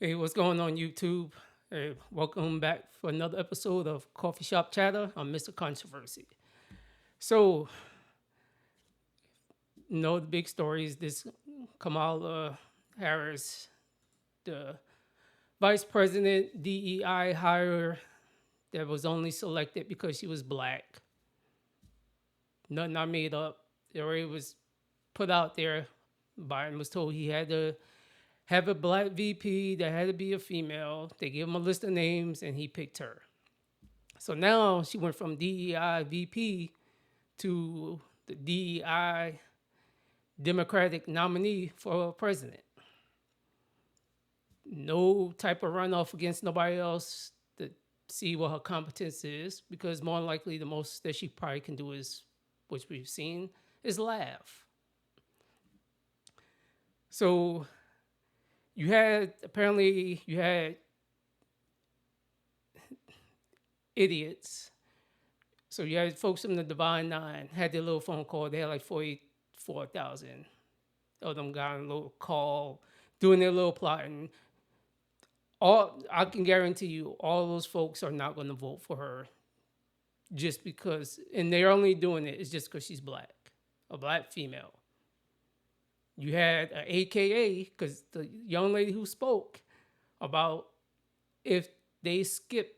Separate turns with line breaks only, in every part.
Hey, what's going on YouTube? Hey, welcome back for another episode of Coffee Shop Chatter. I'm Mr. Controversy. So, the big story is this Kamala Harris, the vice president DEI hire that was only selected because she was black. Nothing I made up. It already was put out there. Biden was told he had to have a black VP that had to be a female. They gave him a list of names and he picked her. So now she went from DEI VP to the DEI Democratic nominee for president. No type of runoff against nobody else to see what her competence is, because more than likely the most that she probably can do is, which we've seen, is laugh. So you had idiots. So you had folks from the Divine Nine had their little phone call. They had like 44,000 of them got a little call, doing their little plotting. All I can guarantee you, all those folks are not going to vote for her just because, and they're only doing it is just because she's black, a black female. You had an AKA because the young lady who spoke about if they skip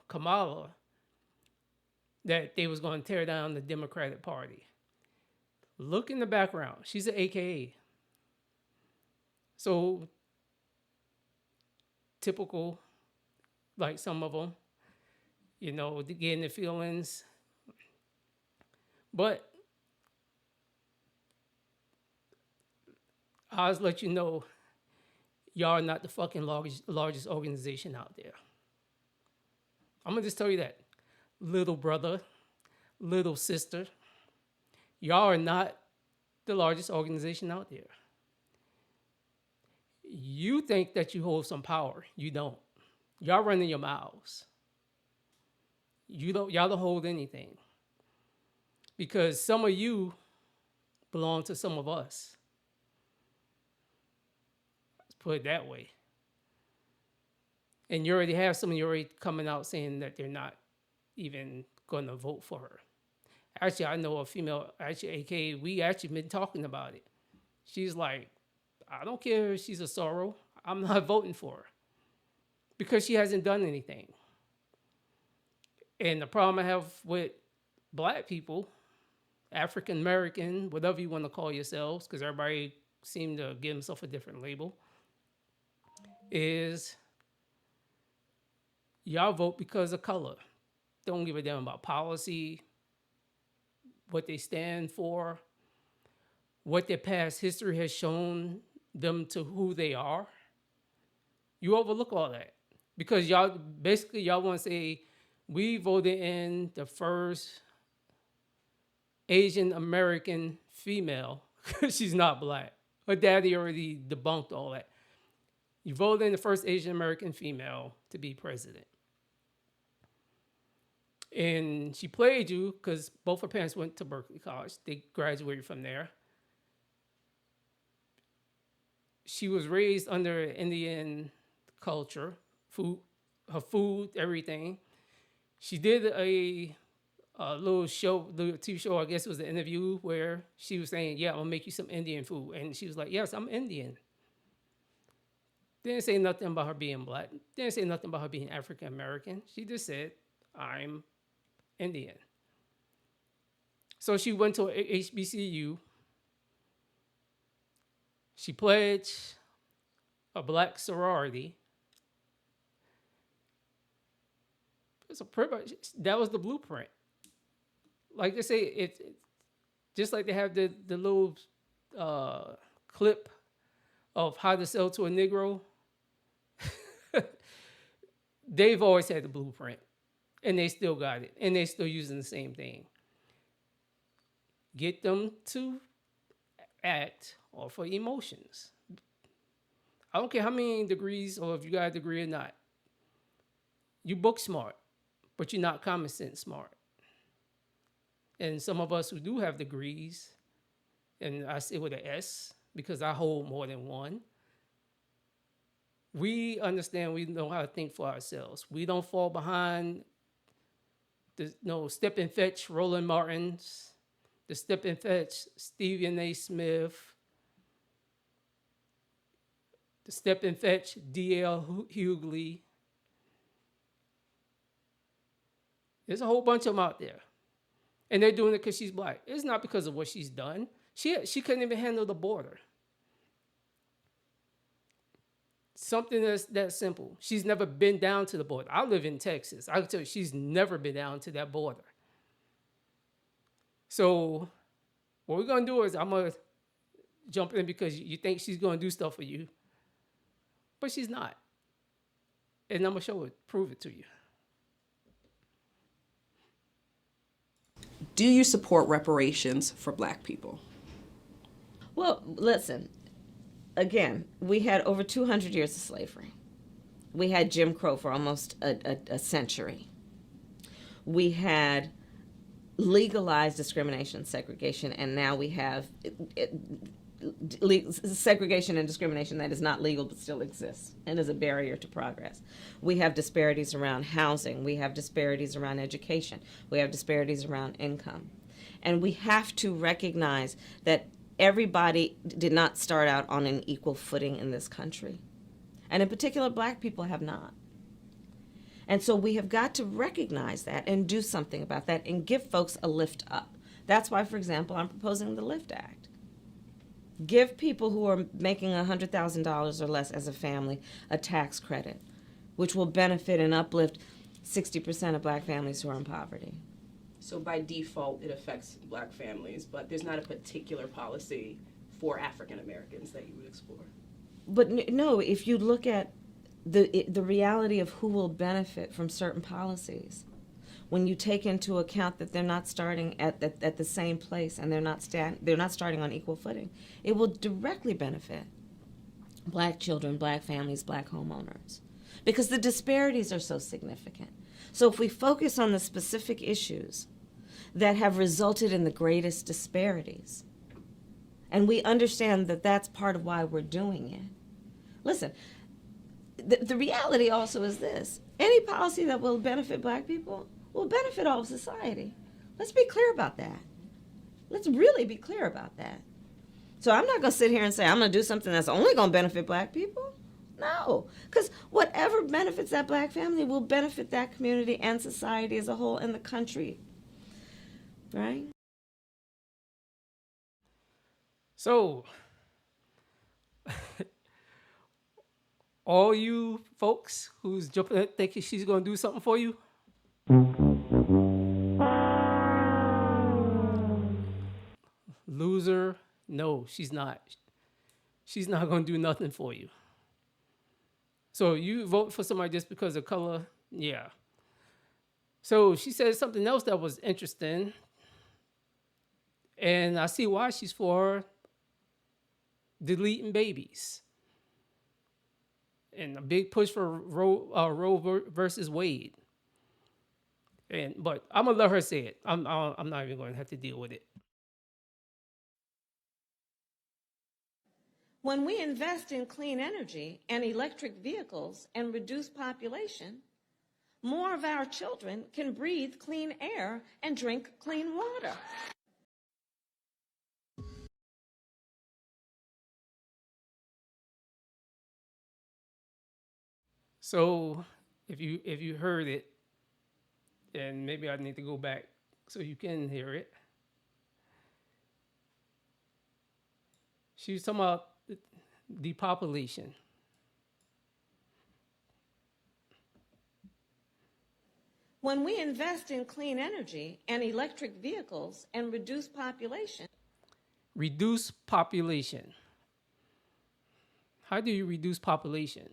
Kamala, that they was going to tear down the Democratic Party. Look in the background. She's an AKA. So typical, like some of them, getting the feelings. But I'll just let you know, y'all are not the fucking largest organization out there. I'm gonna just tell you that. Little brother, little sister, y'all are not the largest organization out there. You think that you hold some power. You don't. Y'all running your mouths. Y'all don't hold anything. Because some of you belong to some of us. Let's put it that way. And you already have some of you already coming out saying that they're not even going to vote for her. Actually, I know a female, actually, AKA, we actually been talking about it. She's like, I don't care if she's a sorrow. I'm not voting for her because she hasn't done anything. And the problem I have with black people, African American, whatever you want to call yourselves, because everybody seemed to give themselves a different label, is y'all vote because of color. Don't give a damn about policy, what they stand for, what their past history has shown them to who they are. You overlook all that because y'all want to say we voted in the first Asian American female because she's not black. Her daddy already debunked all that. You voted in the first Asian American female to be president. And she played you because both her parents went to Berkeley College. They graduated from there. She was raised under Indian culture, her food, everything. She did a little TV show, I guess it was an interview where she was saying, yeah, I'm gonna make you some Indian food. And she was like, yes, I'm Indian. Didn't say nothing about her being black. Didn't say nothing about her being African American. She just said, I'm Indian. So she went to a HBCU. She pledged a black sorority. So that was the blueprint. Like they say, just like they have the little clip of how to sell to a Negro. They've always had the blueprint, and they still got it, and they still using the same thing. Get them to act off of emotions. I don't care how many degrees or if you got a degree or not. You book smart, but you're not common sense smart. And some of us who do have degrees, and I say with an S because I hold more than one, We understand, we know how to think for ourselves. We don't fall behind the no step and fetch Roland Martins, the step and fetch Stephen A. Smith, the step and fetch D.L. Hughley. There's a whole bunch of them out there. And they're doing it because she's black. It's not because of what she's done. She couldn't even handle the border. Something that's that simple. She's never been down to the border. I live in Texas. I can tell you, she's never been down to that border. So what we're gonna do is I'm gonna jump in because you think she's gonna do stuff for you, but she's not. And I'm gonna show it, prove it to you.
Do you support reparations for Black people?
Well, listen, again, we had over 200 years of slavery. We had Jim Crow for almost a century. We had legalized discrimination, segregation, and now we have segregation and discrimination that is not legal but still exists and is a barrier to progress. We have disparities around housing. We have disparities around education. We have disparities around income. And we have to recognize that everybody did not start out on an equal footing in this country. And in particular, Black people have not. And so we have got to recognize that and do something about that and give folks a lift up. That's why, for example, I'm proposing the LIFT Act. Give people who are making $100,000 or less as a family a tax credit, which will benefit and uplift 60% of Black families who are in poverty.
So by default, it affects Black families, but there's not a particular policy for African Americans that you would explore.
But no, if you look at the reality of who will benefit from certain policies, when you take into account that they're not starting at the same place and they're not starting on equal footing, it will directly benefit Black children, Black families, Black homeowners, because the disparities are so significant. So if we focus on the specific issues that have resulted in the greatest disparities, and we understand that that's part of why we're doing it. Listen, the reality also is this: any policy that will benefit Black people will benefit all of society. Let's be clear about that. Let's really be clear about that. So I'm not going to sit here and say I'm going to do something that's only going to benefit Black people. No, because whatever benefits that Black family will benefit that community and society as a whole and the country, right?
So, all you folks who's jumping at thinking she's gonna do something for you, loser, no, she's not. She's not gonna do nothing for you. So you vote for somebody just because of color? Yeah. So she said something else that was interesting, and I see why she's for deleting babies. And a big push for Roe versus Wade. But I'm gonna let her say it. I'm not even going to have to deal with it.
When we invest in clean energy and electric vehicles and reduce population, more of our children can breathe clean air and drink clean water.
So if you heard it, and maybe I need to go back so you can hear it. She was talking about depopulation.
When we invest in clean energy and electric vehicles and reduce population.
Reduce population. How do you reduce population?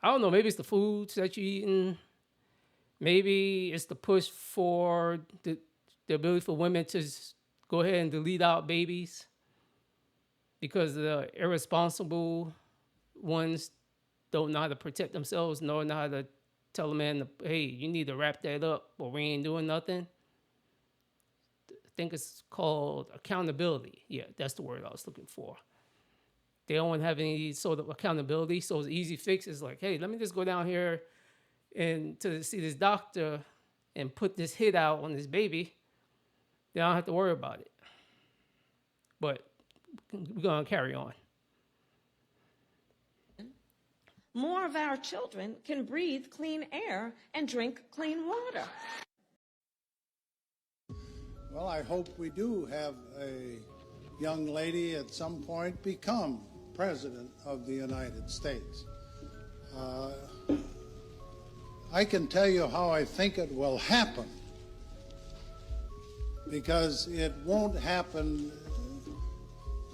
I don't know, maybe it's the foods that you're eating. Maybe it's the push for the ability for women to go ahead and delete out babies because the irresponsible ones don't know how to protect themselves, nor know how to tell a man, hey, you need to wrap that up or we ain't doing nothing. I think it's called accountability. Yeah, that's the word I was looking for. They don't have any sort of accountability. So it's easy fix is like, hey, let me just go down here and to see this doctor and put this hit out on this baby. Then I don't have to worry about it. But we're gonna carry on.
More of our children can breathe clean air and drink clean water.
Well, I hope we do have a young lady at some point become President of the United States. I can tell you how I think it will happen, because it won't happen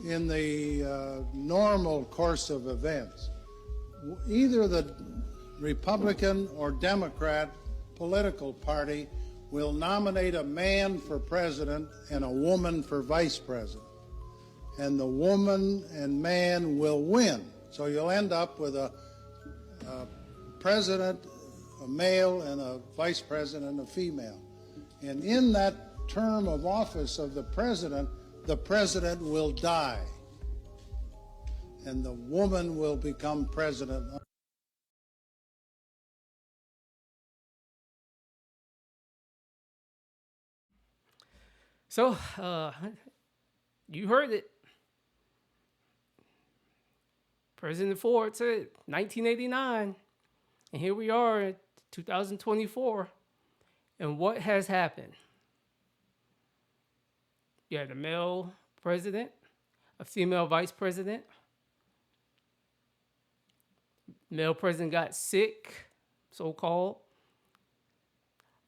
in the normal course of events. Either the Republican or Democrat political party will nominate a man for president and a woman for vice president. And the woman and man will win. So you'll end up with a president, a male, and a vice president, a female. And in that term of office of the president will die. And the woman will become president.
So you heard it. President Ford said 1989, and here we are in 2024. And what has happened? You had a male president, a female vice president. Male president got sick, so called.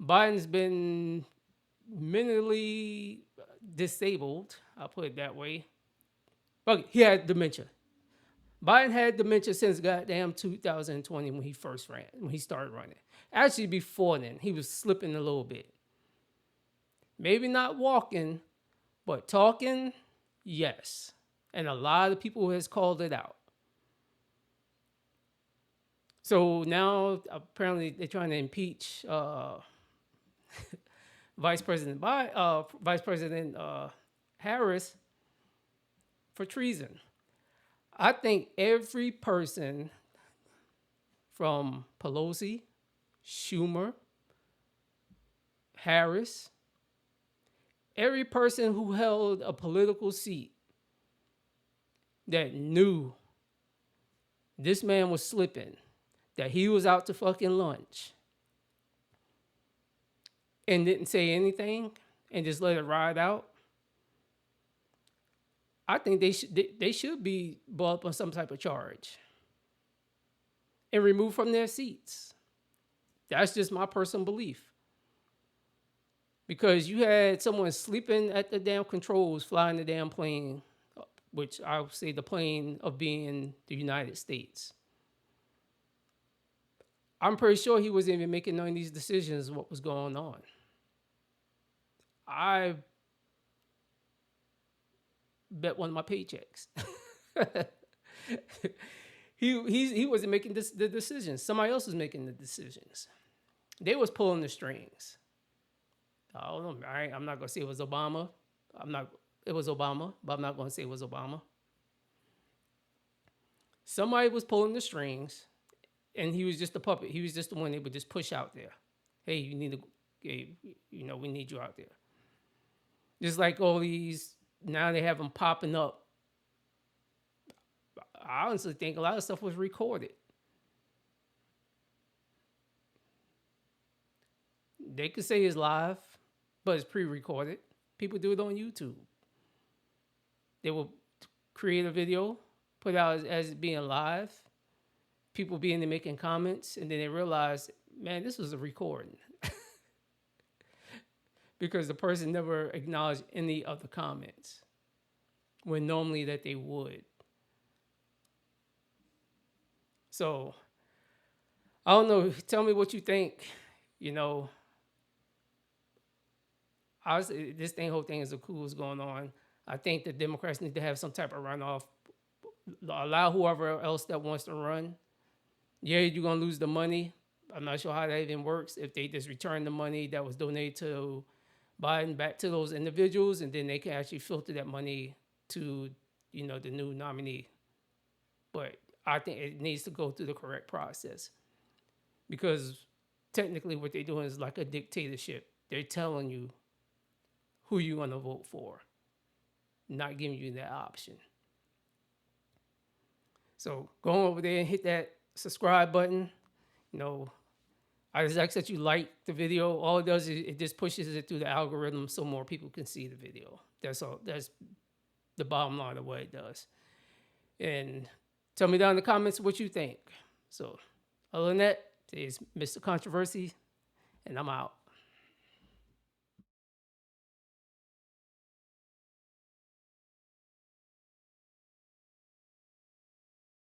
Biden's been mentally disabled, I'll put it that way. But he had dementia. Biden had dementia since goddamn 2020 when he first ran, when he started running. Actually, before then, he was slipping a little bit. Maybe not walking, but talking, yes. And a lot of people has called it out. So now, apparently, they're trying to impeach Vice President Harris for treason. I think every person from Pelosi, Schumer, Harris, every person who held a political seat that knew this man was slipping, that he was out to fucking lunch, and didn't say anything and just let it ride out, I think they should be brought up on some type of charge and removed from their seats. That's just my personal belief. Because you had someone sleeping at the damn controls, flying the damn plane, which I would say the plane of being the United States. I'm pretty sure he wasn't even making none of these decisions, what was going on. I bet one of my paychecks. he wasn't making the decisions. Somebody else was making the decisions. They was pulling the strings. I don't know. I'm not gonna say it was Obama. It was Obama, but I'm not gonna say it was Obama. Somebody was pulling the strings, and he was just a puppet. He was just the one they would just push out there. Hey, you need to, hey, we need you out there. Just like all these, now they have them popping up. I honestly think a lot of stuff was recorded. They could say it's live, but it's pre-recorded. People do it on YouTube. They will create a video, put it out as being live. People being there making comments, and then they realize, man, this was a recording. Because the person never acknowledged any of the comments when normally that they would. So, I don't know. Tell me what you think. This whole thing is the coolest going on. I think the Democrats need to have some type of runoff. Allow whoever else that wants to run. Yeah, you're going to lose the money. I'm not sure how that even works. If they just return the money that was donated to Biden back to those individuals, and then they can actually filter that money to, the new nominee. but I think it needs to go through the correct process because technically what they're doing is like a dictatorship. They're telling you who you want to vote for, not giving you that option. So go over there and hit that subscribe button. You know, I just ask that you like the video. All it does is it just pushes it through the algorithm so more people can see the video. That's all. That's the bottom line of what it does. And tell me down in the comments what you think. So other than that, today's Mr. Controversy, and I'm out.